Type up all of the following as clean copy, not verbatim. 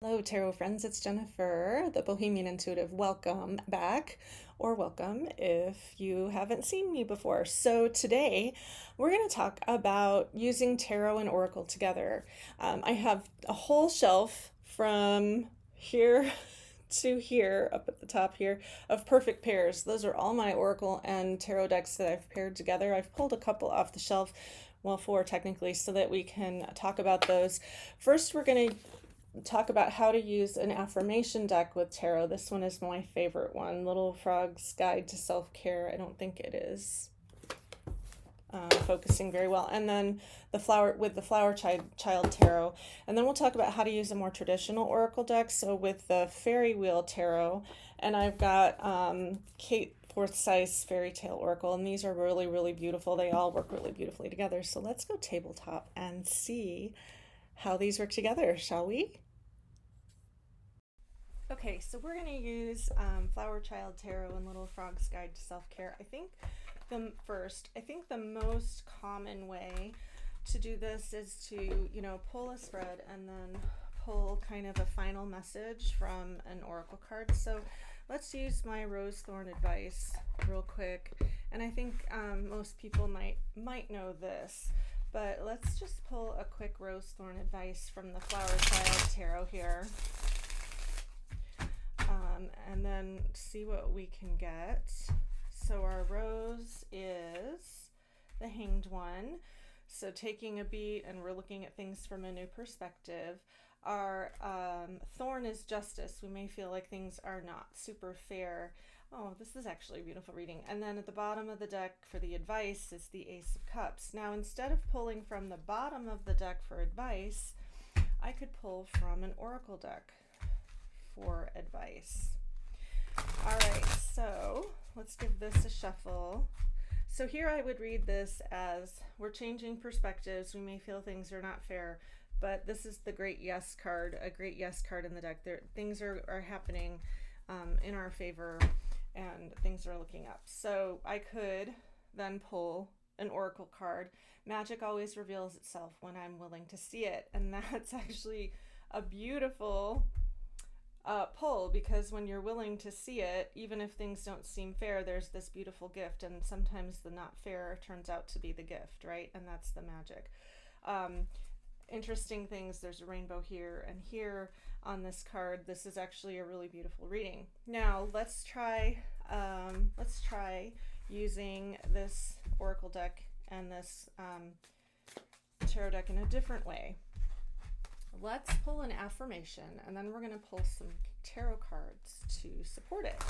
Hello, tarot friends. It's Jennifer, the Bohemian Intuitive. Welcome back, or welcome if you haven't seen me before. So, today we're going to talk about using tarot and oracle together. I have a whole shelf from here to here, up at the top here, of perfect pairs. Those are all my oracle and tarot decks that I've paired together. I've pulled a couple off the shelf, well, four technically, so that we can talk about those. First, we're going to talk about how to use an affirmation deck with tarot. This one is my favorite one, Little Frog's Guide to Self-Care. I don't think it is focusing very well. And then the flower child tarot. And then we'll talk about how to use a more traditional oracle deck. So with the fairy wheel tarot, and I've got Kate Forsyth's fairy tale oracle, and these are really, really beautiful. They all work really beautifully together. So let's go tabletop and see how these work together, shall we? Okay, so we're going to use Flower Child Tarot and Little Frog's Guide to Self-Care. I think the most common way to do this is to, pull a spread and then pull kind of a final message from an oracle card. So let's use my Rose Thorn advice real quick. And I think most people might know this, but let's just pull a quick Rose Thorn advice from the Flower Child Tarot here. And then see what we can get. So our rose is the Hanged One. So taking a beat, and we're looking at things from a new perspective. Our thorn is justice. We may feel like things are not super fair. Oh, this is actually a beautiful reading. And then at the bottom of the deck for the advice is the Ace of Cups. Now, instead of pulling from the bottom of the deck for advice, I could pull from an oracle deck for advice. All right, so let's give this a shuffle. So here I would read this as we're changing perspectives. We may feel things are not fair, but this is the Great Yes card, a Great Yes card in the deck. Things are happening in our favor, and things are looking up. So I could then pull an oracle card. Magic always reveals itself when I'm willing to see it, and that's actually a beautiful pull, because when you're willing to see it, even if things don't seem fair, there's this beautiful gift, and sometimes the not fair turns out to be the gift, right? And that's the magic. Interesting things, there's a rainbow here and here on this card. This is actually a really beautiful reading. Now let's try using this oracle deck and this tarot deck in a different way. Let's pull an affirmation, and then we're going to pull some tarot cards to support it.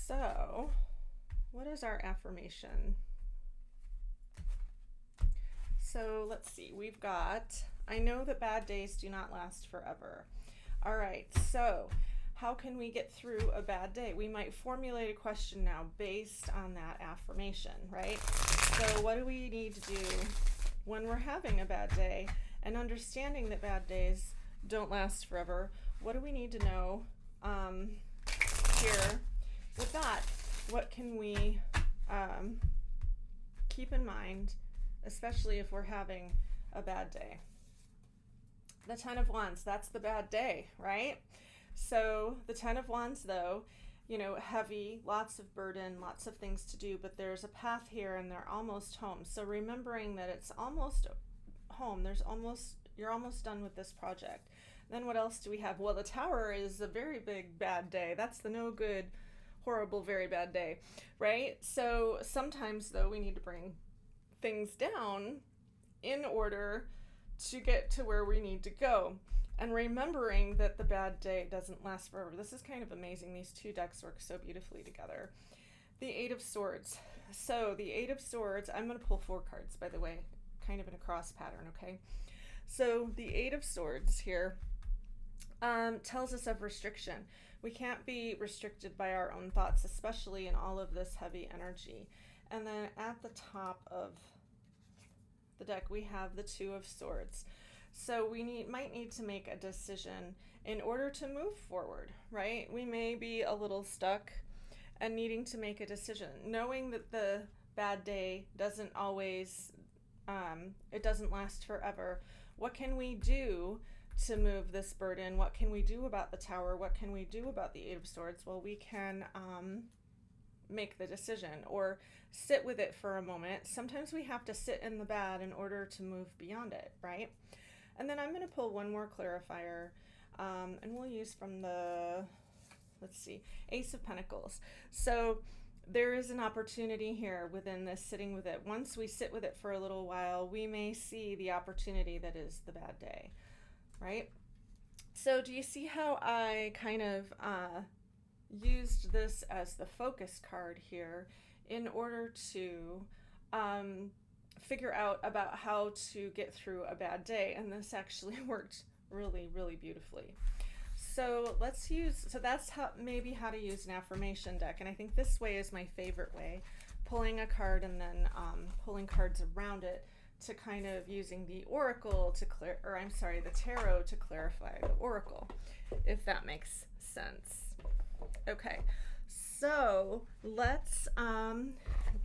So, what is our affirmation? So, let's see. We've got, I know that bad days do not last forever. All right, so how can we get through a bad day? We might formulate a question now based on that affirmation, right? So, what do we need to do when we're having a bad day, and understanding that bad days don't last forever? What do we need to know here with that? What can we keep in mind, especially if we're having a bad day? The Ten of Wands, that's the bad day, right? So the Ten of Wands, though, heavy, lots of burden, lots of things to do, but there's a path here and they're almost home. So remembering that it's almost home, you're almost done with this project. Then what else do we have? Well, the Tower is a very big bad day. That's the no good, horrible, very bad day, right? So sometimes, though, we need to bring things down in order to get to where we need to go. And remembering that the bad day doesn't last forever. This is kind of amazing. These two decks work so beautifully together. The Eight of Swords. So the Eight of Swords, I'm going to pull four cards, by the way, kind of in a cross pattern, okay? So the Eight of Swords here tells us of restriction. We can't be restricted by our own thoughts, especially in all of this heavy energy. And then at the top of the deck, we have the Two of Swords. So we might need to make a decision in order to move forward, right? We may be a little stuck and needing to make a decision, knowing that the bad day doesn't always, it doesn't last forever. What can we do to move this burden. What can we do about the Tower? What can we do about the Eight of Swords? Well, we can make the decision or sit with it for a moment. Sometimes we have to sit in the bad in order to move beyond it, right? And then I'm going to pull one more clarifier, and we'll use from the, let's see, Ace of Pentacles. So there is an opportunity here within this sitting with it. Once we sit with it for a little while, we may see the opportunity that is the bad day, right? So do you see how I kind of used this as the focus card here in order to figure out about how to get through a bad day? And this actually worked really, really beautifully. So let's use, so that's how, maybe how to use an affirmation deck. And I think this way is my favorite way, pulling a card and then pulling cards around it to kind of using the oracle to clear, or I'm sorry, the tarot to clarify the oracle, if that makes sense. Okay, so let's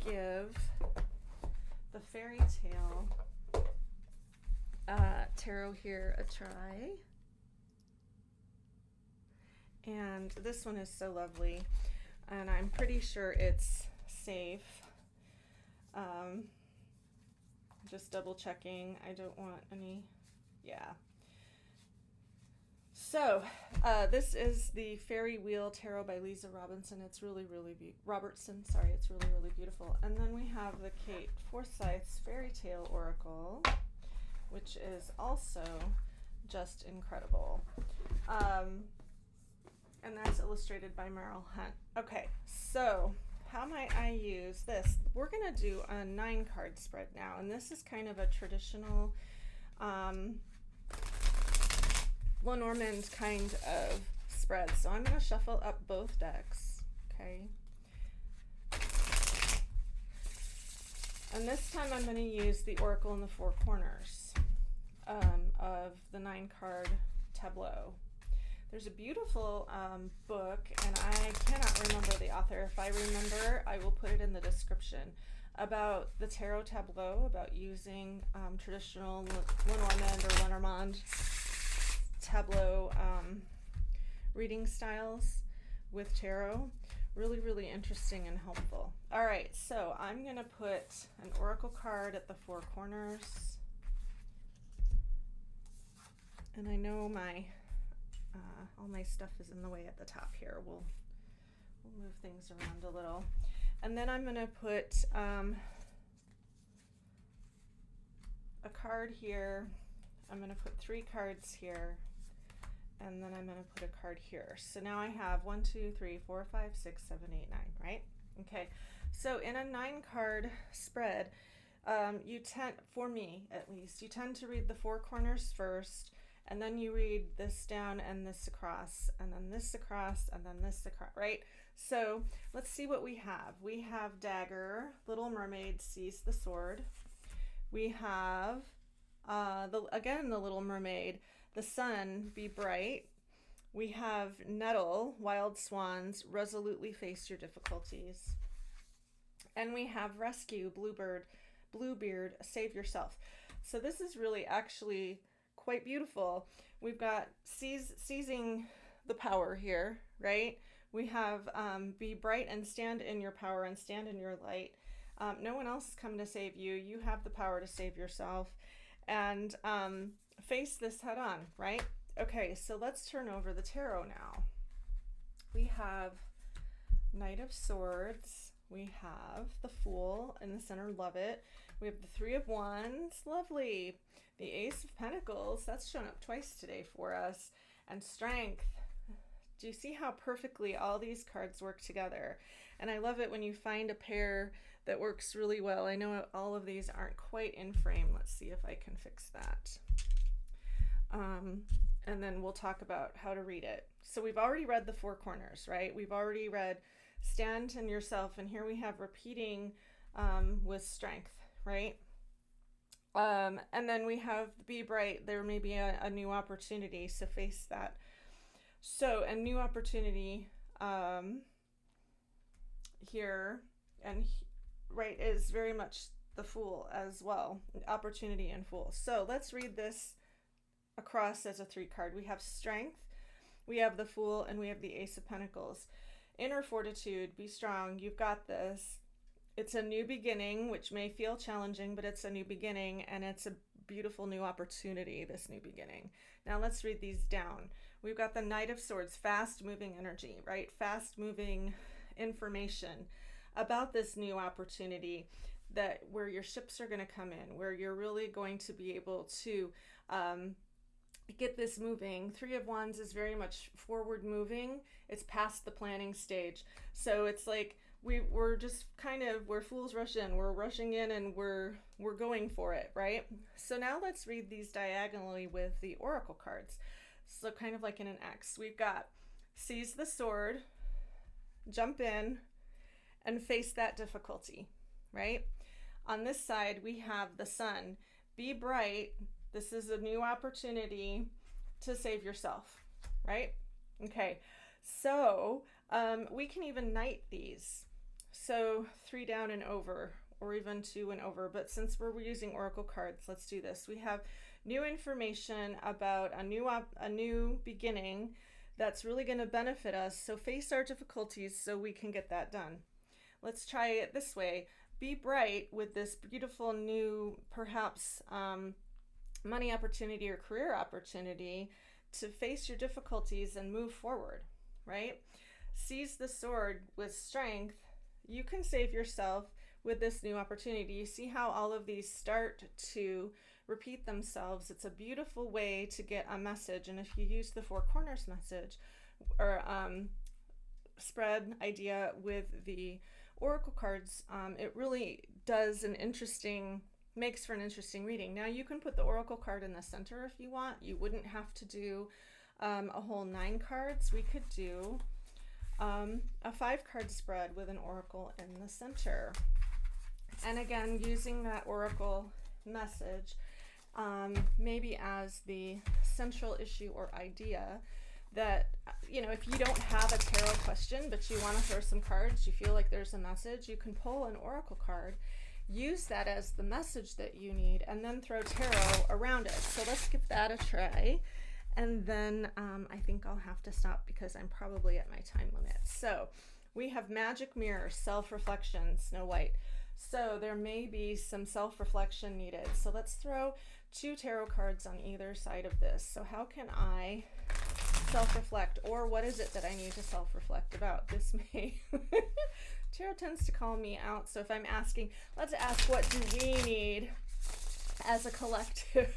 give the fairy tale tarot here a try. And this one is so lovely, and I'm pretty sure it's safe. Just double checking. I don't want any, yeah. So this is the Fairy Wheel Tarot by Leeza Robertson. It's really, Robertson, sorry, it's really, really beautiful. And then we have the Kate Forsyth's Fairy Tale Oracle, which is also just incredible. And that's illustrated by Merle Hunt. Okay, so how might I use this? We're gonna do a 9-card spread now, and this is kind of a traditional Lenormand kind of spread. So I'm gonna shuffle up both decks, okay? And this time I'm gonna use the Oracle in the Four Corners of the 9-card tableau. There's a beautiful book, and I cannot remember the author. If I remember, I will put it in the description, about the tarot tableau, about using traditional Lenormand or Lenormand tableau reading styles with tarot. Really, really interesting and helpful. All right, so I'm going to put an oracle card at the four corners. And I know my all my stuff is in the way at the top here. We'll move things around a little. And then I'm going to put a card here. I'm going to put 3 cards here. And then I'm going to put a card here. So now I have 1, 2, 3, 4, 5, 6, 7, 8, 9, right? Okay. So in a 9-card spread, you tend, for me at least, you tend to read the 4 corners first, and then you read this down and this across, and then this across, and then this across, right? So let's see what we have. We have Dagger, Little Mermaid sees the sword. We have, again, the Little Mermaid, the sun, be bright. We have Nettle, wild swans, resolutely face your difficulties. And we have Rescue, Bluebeard, save yourself. So this is really actually quite beautiful. We've got seizing the power here, right? We have be bright and stand in your power and stand in your light. No one else is coming to save you. You have the power to save yourself. And face this head on, right? Okay, so let's turn over the tarot now. We have Knight of Swords. We have the Fool in the center, love it. We have the 3 of Wands, lovely. The Ace of Pentacles, that's shown up twice today for us. And Strength. Do you see how perfectly all these cards work together? And I love it when you find a pair that works really well. I know all of these aren't quite in frame. Let's see if I can fix that. And then we'll talk about how to read it. So we've already read the 4 corners, right? We've already read stand in yourself, and here we have repeating with strength, right? And then we have be bright. There may be a new opportunity, so face that. So a new opportunity here, and right, is very much the Fool as well, opportunity and Fool. So let's read this across as a 3 card. We have Strength, we have the Fool, and we have the Ace of Pentacles. Inner fortitude, be strong, you've got this. It's a new beginning, which may feel challenging, but it's a new beginning, and it's a beautiful new opportunity, this new beginning. Now let's read these down. We've got the Knight of Swords, fast moving energy, right? Fast moving information about this new opportunity, that where your ships are going to come in, where you're really going to be able to get this moving. 3 of Wands is very much forward moving. It's past the planning stage. So it's like we're just kind of, we're fools rush in, we're rushing in, and we're going for it, right? So now let's read these diagonally with the oracle cards. So kind of like in an X, we've got seize the sword, jump in, and face that difficulty, right? On this side, we have the Sun. Be bright. This is a new opportunity to save yourself, right? Okay, so we can even knight these. So 3 down and over, or even 2 and over. But since we're using oracle cards, let's do this. We have new information about a new beginning that's really going to benefit us. So face our difficulties so we can get that done. Let's try it this way. Be bright with this beautiful new, perhaps money opportunity or career opportunity to face your difficulties and move forward, right? Seize the sword with strength. You can save yourself with this new opportunity. You see how all of these start to repeat themselves. It's a beautiful way to get a message. And if you use the 4 corners message or spread idea with the oracle cards, it really does makes for an interesting reading. Now you can put the oracle card in the center if you want. You wouldn't have to do a whole 9 cards. We could do a 5 card spread with an oracle in the center. And again, using that oracle message maybe as the central issue or idea, that, you know, if you don't have a tarot question, but you want to throw some cards, you feel like there's a message, you can pull an oracle card, use that as the message that you need, and then throw tarot around it. So let's give that a try. And then I think I'll have to stop because I'm probably at my time limit. So we have Magic Mirror, self-reflection, Snow White. So there may be some self-reflection needed. So let's throw 2 tarot cards on either side of this. So how can I self-reflect, or what is it that I need to self-reflect about? This may tarot tends to call me out, so if I'm asking, let's ask, what do we need as a collective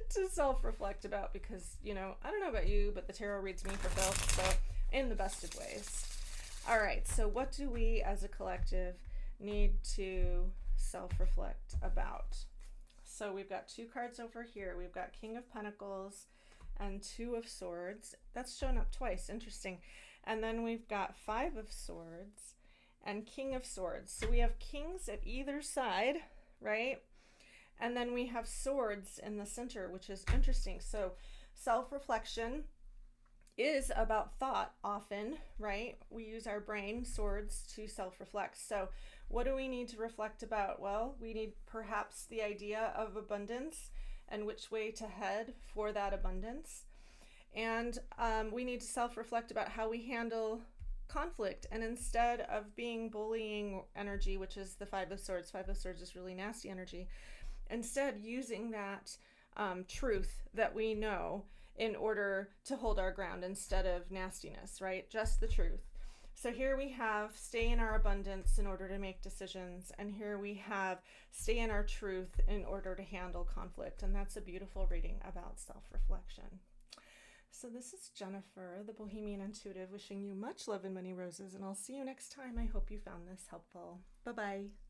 to self-reflect about? Because, you know, I don't know about you, but the tarot reads me for filth, so in the best of ways. All right, so what do we as a collective need to self-reflect about? So we've got 2 cards over here. We've got King of Pentacles and 2 of Swords. That's shown up twice. Interesting. And then we've got 5 of Swords and King of Swords. So we have kings at either side, right? And then we have swords in the center, which is interesting. So self-reflection is about thought often, right? We use our brain, swords, to self-reflect. So what do we need to reflect about? Well, we need perhaps the idea of abundance and which way to head for that abundance. And we need to self-reflect about how we handle conflict. And instead of being bullying energy, which is the 5 of Swords is really nasty energy, instead using that truth that we know in order to hold our ground instead of nastiness, right? Just the truth. So here we have stay in our abundance in order to make decisions. And here we have stay in our truth in order to handle conflict. And that's a beautiful reading about self-reflection. So this is Jennifer, the Bohemian Intuitive, wishing you much love and many roses. And I'll see you next time. I hope you found this helpful. Bye-bye.